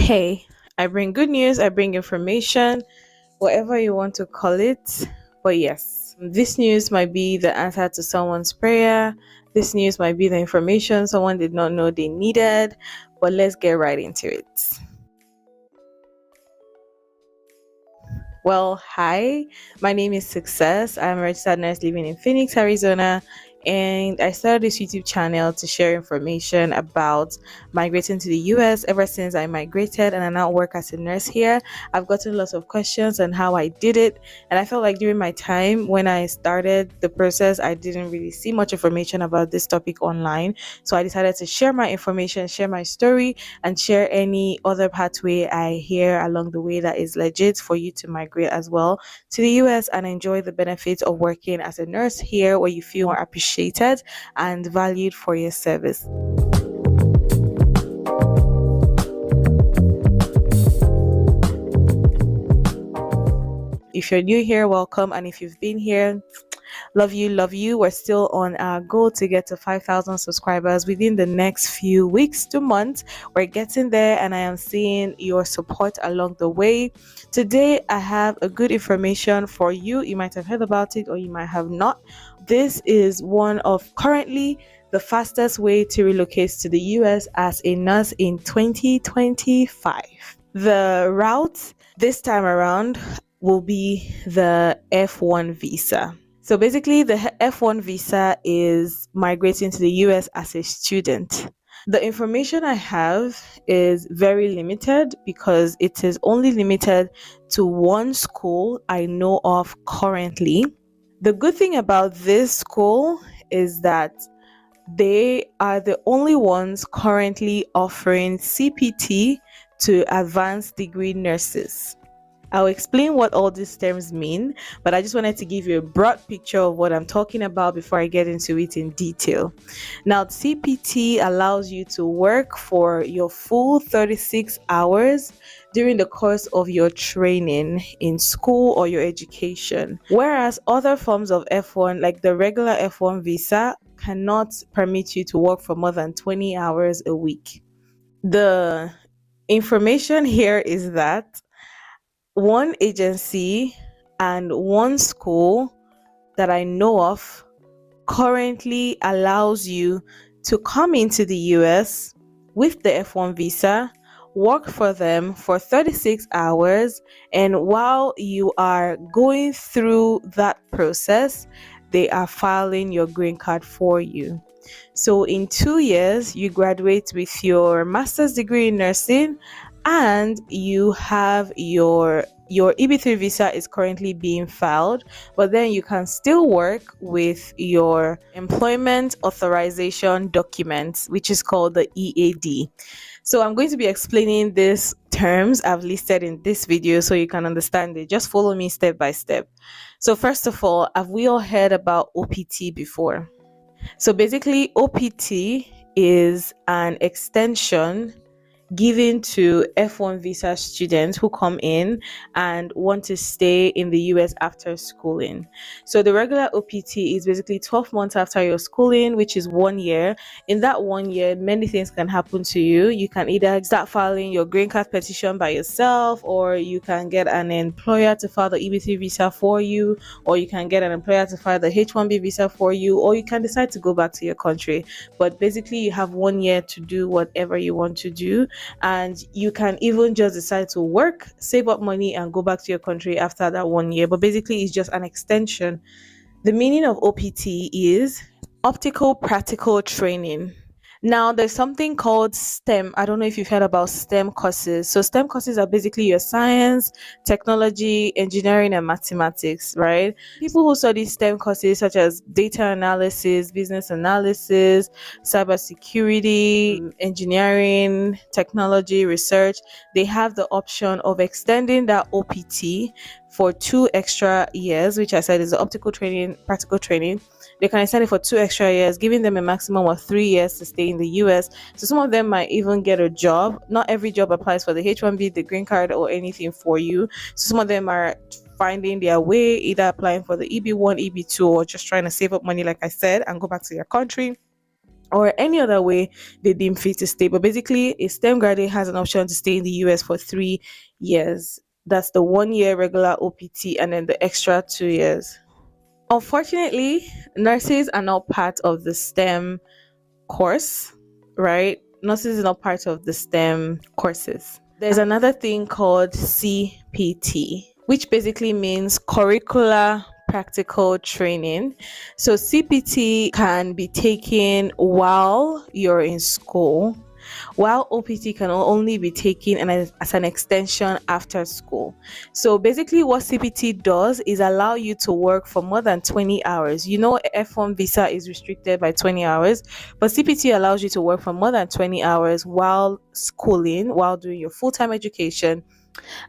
Hey, I bring good news, I bring information, whatever you want to call it. But yes, this news might be the answer to someone's prayer. This news might be the information someone did not know they needed. But let's get right into it. Well, hi, my name is Success. I'm a registered nurse living in Phoenix, Arizona, and I started this YouTube channel to share information about migrating to the US. Ever since I migrated and I now work as a nurse here, I've gotten lots of questions on how I did it, and I felt like during my time when I started the process, I didn't really see much information about this topic online. So I decided to share my information, share my story, and share any other pathway I hear along the way that is legit for you to migrate as well to the US and enjoy the benefits of working as a nurse here, where you feel more appreciated and valued for your service. If you're new here, welcome. And if you've been here, love you, love you. We're still on our goal to get to 5,000 subscribers within the next few weeks to months. We're getting there, and I am seeing your support along the way. Today, I have a good information for you. You might have heard about it or you might have not. This is one of currently the fastest way to relocate to the US as a nurse in 2025. The route this time around will be the F-1 visa. So basically, the F-1 visa is migrating to the US as a student. The information I have is very limited because it is only limited to one school I know of currently. The good thing about this school is that they are the only ones currently offering CPT to advanced degree nurses. I'll explain what all these terms mean, but I just wanted to give you a broad picture of what I'm talking about before I get into it in detail. Now, CPT allows you to work for your full 36 hours during the course of your training in school or your education, whereas other forms of F1, like the regular F1 visa, cannot permit you to work for more than 20 hours a week. The information here is that one agency and one school that I know of currently allows you to come into the US with the F1 visa, work for them for 36 hours, and while you are going through that process, they are filing your green card for you. So in 2 years, you graduate with your master's degree in nursing, and you have your EB3 visa is currently being filed, but then you can still work with your employment authorization documents, which is called the EAD. So I'm going to be explaining these terms I've listed in this video so you can understand it. Just follow me step by step. So first of all, have we all heard about OPT before? So basically, OPT is an extension given to F1 visa students who come in and want to stay in the US after schooling. So the regular OPT is basically 12 months after your schooling, which is 1 year. In that 1 year, many things can happen to you. You can either start filing your green card petition by yourself, or you can get an employer to file the EB3 visa for you, or you can get an employer to file the H1B visa for you, or you can decide to go back to your country. But basically, you have 1 year to do whatever you want to do. And you can even just decide to work, save up money, and go back to your country after that 1 year. But basically, it's just an extension. The meaning of OPT is optical practical training. Now, there's something called STEM. I don't know if you've heard about STEM courses. So STEM courses are basically your science, technology, engineering, and mathematics, right? People who study STEM courses such as data analysis, business analysis, cybersecurity, engineering, technology, research, they have the option of extending that OPT for 2 extra years, which I said is the optical training, practical training. They can extend it for 2 extra years, giving them a maximum of 3 years to stay in the US. So some of them might even get a job. Not every job applies for the H1B, the green card, or anything for you. So some of them are finding their way, either applying for the EB1, EB2, or just trying to save up money, like I said, and go back to their country. or any other way they deem fit to stay. But basically, a STEM graduate has an option to stay in the US for 3 years. That's the 1 year regular OPT and then the extra 2 years. Unfortunately, nurses are not part of the STEM course, right? Nurses are not part of the STEM courses. There's another thing called CPT, which basically means curricular practical training. So CPT can be taken while you're in school, while OPT can only be taken as an extension after school. So basically, what CPT does is allow you to work for more than 20 hours. You know, F-1 visa is restricted by 20 hours, but CPT allows you to work for more than 20 hours while schooling, while doing your full-time education.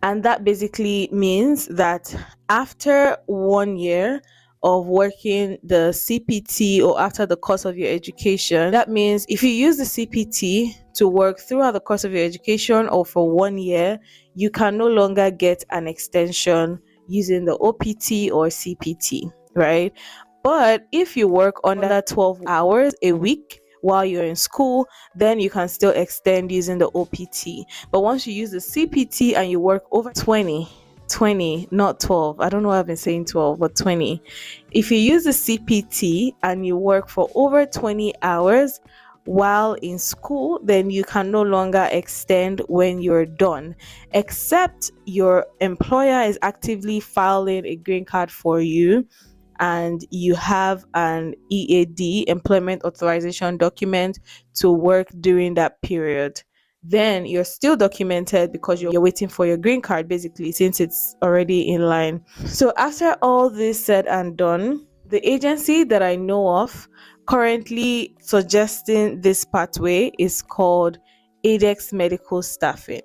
And that basically means that after 1 year of working the CPT, or after the course of your education, that means if you use the CPT to work throughout the course of your education or for 1 year, you can no longer get an extension using the OPT or CPT, right? But if you work under 12 hours a week while you're in school, then you can still extend using the OPT. But once you use the CPT and you work over 20, not 12. I don't know why I've been saying 12, but 20. If you use the CPT and you work for over 20 hours while in school, then you can no longer extend when you're done, except your employer is actively filing a green card for you and you have an EAD, employment authorization document, to work during that period. Then you're still documented because you're waiting for your green card, basically, since it's already in line. So after all this said and done, the agency that I know of currently suggesting this pathway is called ADEX Medical Staffing.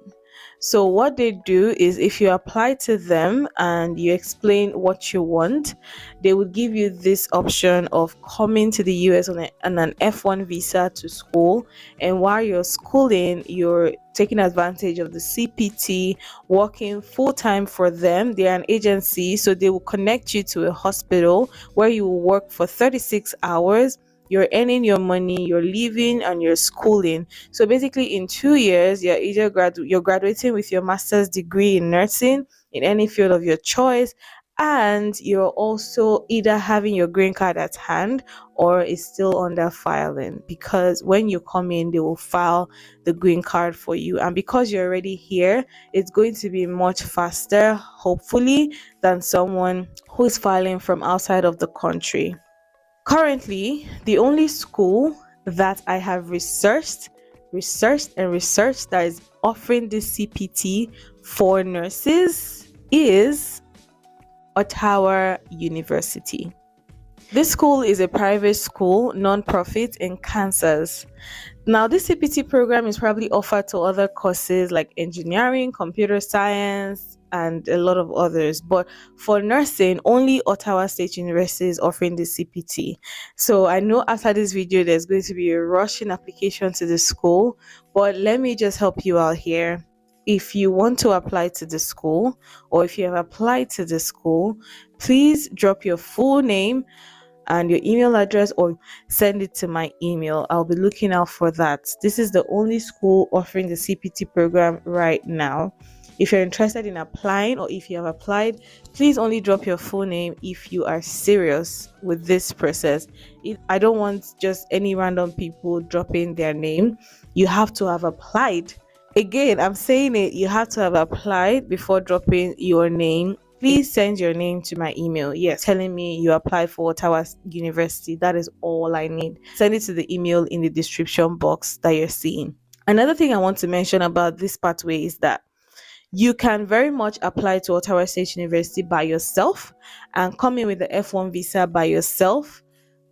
So what they do is, if you apply to them and you explain what you want, they would give you this option of coming to the US on an F-1 visa to school. And while you're schooling, you're taking advantage of the CPT, working full-time for them. They're an agency, so they will connect you to a hospital where you will work for 36 hours. You're earning your money, you're living, and you're schooling. So basically, in 2 years, you're either you're graduating with your master's degree in nursing in any field of your choice, and you're also either having your green card at hand or is still under filing, because when you come in, they will file the green card for you. And because you're already here, it's going to be much faster, hopefully, than someone who is filing from outside of the country. Currently, the only school that I have researched that is offering this CPT for nurses is Ottawa University. This school is a private school, non-profit in Kansas. Now, this CPT program is probably offered to other courses like engineering, computer science, and a lot of others. But for nursing, only Ottawa State University is offering the CPT. So I know after this video, there's going to be a rush in application to the school. But let me just help you out here. If you want to apply to the school, or if you have applied to the school, please drop your full name and your email address, or send it to my email. I'll be looking out for that. This is the only school offering the CPT program right now. If you're interested in applying, or if you have applied, please only drop your full name if you are serious with this process. I don't want just any random people dropping their name. You have to have applied. Again, I'm saying it, you have to have applied before dropping your name. Please send your name to my email. Yes, telling me you applied for Ottawa University. That is all I need. Send it to the email in the description box that you're seeing. Another thing I want to mention about this pathway is that you can very much apply to Ottawa State University by yourself and come in with the F-1 visa by yourself.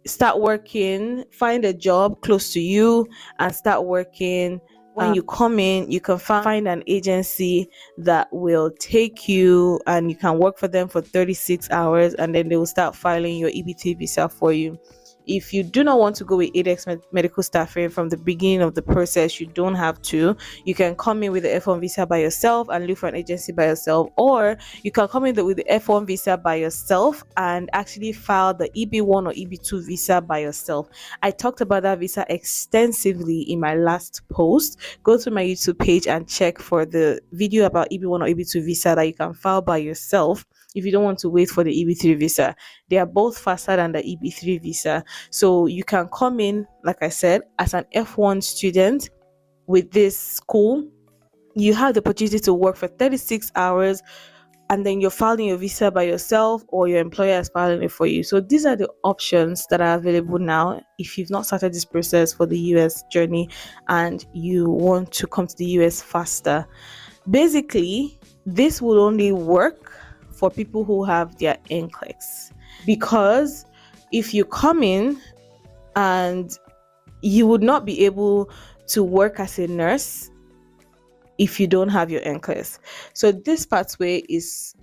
Start working, find a job close to you and start working. When you come in, you can find an agency that will take you and you can work for them for 36 hours, and then they will start filing your EBT visa for you. If you do not want to go with ADEX medical staffing from the beginning of the process, you don't have to. You can come in with the F1 visa by yourself and look for an agency by yourself, or you can come in with the F1 visa by yourself and actually file the EB1 or EB2 visa by yourself. I talked about that visa extensively in my last post. Go to my YouTube page and check for the video about EB1 or EB2 visa that you can file by yourself if you don't want to wait for the EB3 visa. They are both faster than the EB3 visa. So you can come in, like I said, as an F1 student with this school. You have the opportunity to work for 36 hours, and then you're filing your visa by yourself or your employer is filing it for you. So these are the options that are available now if you've not started this process for the US journey and you want to come to the US faster. Basically, this will only work for people who have their NCLEX, because if you come in and you would not be able to work as a nurse if you don't have your NCLEX. So this pathway is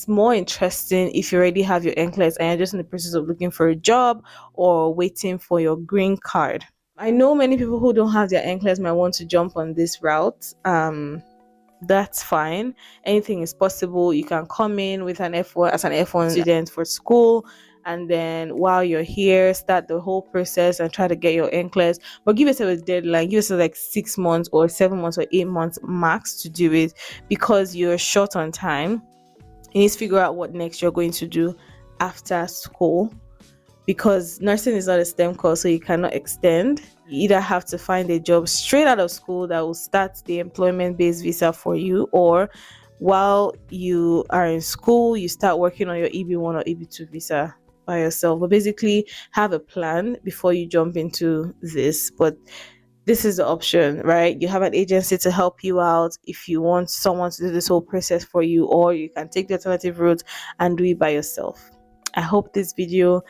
more interesting if you already have your NCLEX and you're just in the process of looking for a job or waiting for your green card. I know many people who don't have their NCLEX might want to jump on this route. That's fine. Anything is possible. You can come in with an F1 as an F1 student for school, and then while you're here, start the whole process and try to get your NCLEX. But give yourself a deadline. Give yourself like 6 months or 7 months or 8 months max to do it, because you're short on time. You need to figure out what next you're going to do after school, because nursing is not a STEM course, so you cannot extend. You either have to find a job straight out of school that will start the employment-based visa for you, or while you are in school, you start working on your EB1 or EB2 visa by yourself. But basically, have a plan before you jump into this. But this is the option, right? You have an agency to help you out if you want someone to do this whole process for you, or you can take the alternative route and do it by yourself. I hope this video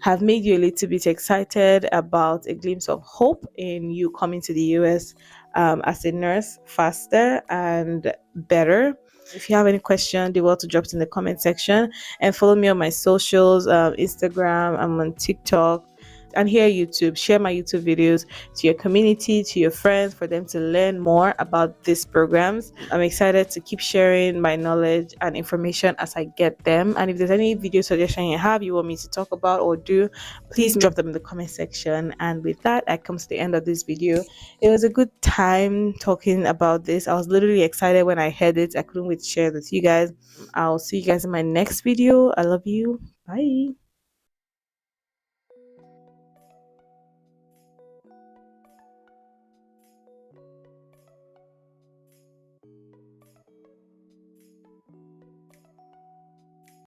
have made you a little bit excited about a glimpse of hope in you coming to the US as a nurse faster and better. If you have any question, do well to drop it in the comment section, and follow me on my socials, Instagram, I'm on TikTok, and here YouTube. Share my YouTube videos to your community, to your friends, for them to learn more about these programs. I'm excited to keep sharing my knowledge and information as I get them. And if there's any video suggestion you have, you want me to talk about or do, please drop them in the comment section. And with that, I come to the end of this video. It was a good time talking about this. I was literally excited when I heard it. I couldn't wait to share it with you guys. I'll see you guys in my next video. I love you. Bye.